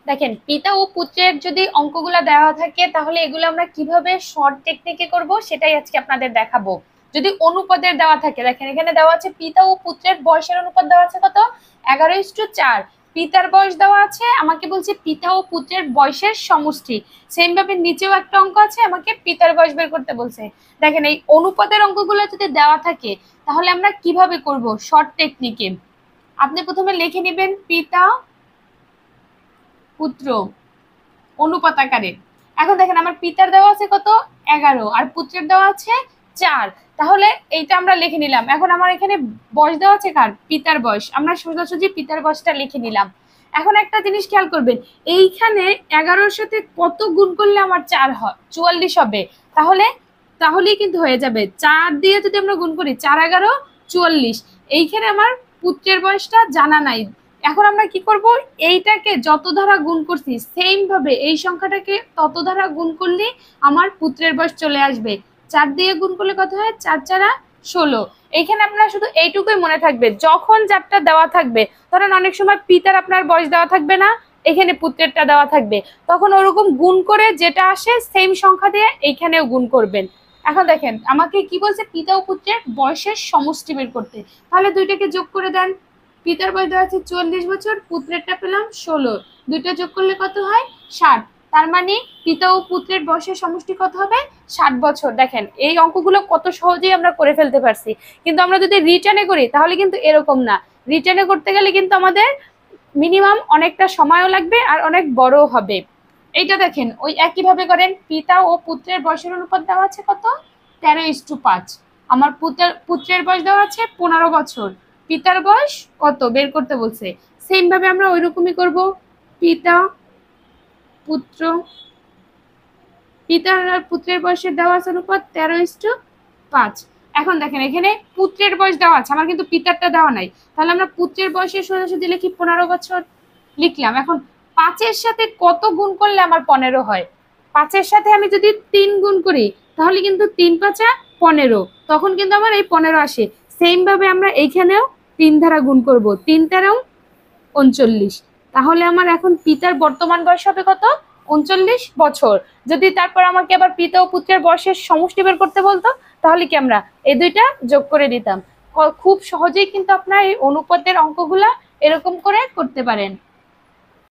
দেখেন, পিতা ও পুত্রের যদি অঙ্কগুলা দেওয়া থাকে তাহলে এগুলো আমরা কিভাবে শর্ট টেকনিকে করব সেটাই আজকে আপনাদের দেখাবো। যদি অনুপাতের দেওয়া থাকে, দেখেন এখানে দেওয়া আছে পিতা ও পুত্রের বয়সের অনুপাত দেওয়া আছে কত, 11:4। পিতার বয়স দেওয়া আছে, আমাকে বলছে পিতা ও পুত্রের বয়সের সমষ্টি। সেম ভাবে নিচেও একটা অঙ্ক আছে, আমাকে পিতার বয়স বের করতে বলছে। দেখেন এই অনুপাতের অঙ্কগুলো যদি দেওয়া থাকে তাহলে আমরা কিভাবে করব শর্ট টেকনিকে। আপনি প্রথমে লিখে নেবেন পিতা পুত্র অনুপাত আকারে। এখন দেখেন আমার পিতার দেওয়া আছে কত, 11, আর পুত্রের দেওয়া আছে 4। তাহলে এইটা আমরা লিখে নিলাম। এখন আমার এখানে বয়স দেওয়া আছে কার, পিতার বয়স, আমরা সোজাসুজি পিতার বয়সটা লিখে নিলাম। এখন একটা জিনিস খেয়াল করবেন, এইখানে 11-র সাথে কত গুণ করলে আমার 4 হয়, 44 হবে। তাহলে তাহলেই কিন্তু হয়ে যাবে 4 দিয়ে যদি আমরা গুণ করি, 4 11 44। এইখানে আমার পুত্রের বয়সটা জানা নাই। এখন আমরা কি করব, এইটাকে যত দ্বারা গুণ করছি সেম ভাবে এই সংখ্যাটাকে তত দ্বারা গুণ করলে আমার পুত্রের বয়স চলে আসবে। 4 দিয়ে গুণ করলে কত হয়, 4 4 16। এইখানে আপনারা শুধু এইটুকুই মনে থাকবে, যখন যারটা দেওয়া থাকবে, ধরেন অনেক সময় পিতার আপনার বয়স দেওয়া থাকবে না, এখানে পুত্রেরটা দেওয়া থাকবে, তখন ওরকম গুণ করে যেটা আসে সেম সংখ্যা দিয়ে এইখানেও গুণ করবেন। এখন দেখেন আমাকে কি বলছে, পিতা ও পুত্রের বয়সের সমষ্টি বের করতে। তাহলে দুইটাকে যোগ করে দেন। পিতার বয়স দেওয়া আছে 44 বছর, পুত্রেরটা পেলাম 16, দুইটা যোগ করলে কত হয়, 60। তার মানে পিতা ও পুত্রের বয়সের সমষ্টি কত হবে, 60 বছর। দেখেন এই অঙ্কগুলো কত সহজেই আমরা করে ফেলতে পারছি। কিন্তু আমরা যদি রিটার্নে করি তাহলে কিন্তু এরকম না। রিটার্নে করতে গেলে কিন্তু আমাদের মিনিমাম অনেকটা সময়ও লাগবে আর অনেক বড় হবে। এইটা দেখেন ওই একইভাবে করেন, পিতা ও পুত্রের বয়সের অনুপাত দেওয়া আছে কত, 13:5। আমার পুত্রের বয়স দেওয়া আছে 15 বছর, পিতার বয়স কত বের করতে বলছে। সেম ভাবে আমরা ওইরকমই করব, পিতা পুত্র, পিতার আর পুত্রের বয়সের দেওয়া আছে অনুপাত 13:5। এখন দেখেন এখানে পুত্রের বয়স দেওয়া আছে, আমার কিন্তু পিতারটা দেওয়া নাই। তাহলে আমরা পুত্রের বয়সের সোজাসুজি লিখি 15 বছর, লিখলাম। এখন 5-এর সাথে কত গুণ করলে আমার 15 হয়, 5-এর সাথে আমি যদি 3 গুণ করি তাহলে কিন্তু 3 5 15, তখন কিন্তু আমার এই 15 আসে। সেম ভাবে আমরা এইখানেও 3 দ্বারা গুণ করব, 3 13 39। তাহলে আমার এখন পিতার বর্তমান বয়স হবে কত, 39 বছর। যদি তারপর আমাকে আবার পিতা ও পুত্রের বয়সের সমষ্টি বের করতে বলতো তাহলে কি আমরা এই দুইটা যোগ করে দিতাম। খুব সহজেই কিন্তু আপনার এই অনুপাতের অঙ্কগুলা এরকম করে করতে পারেন।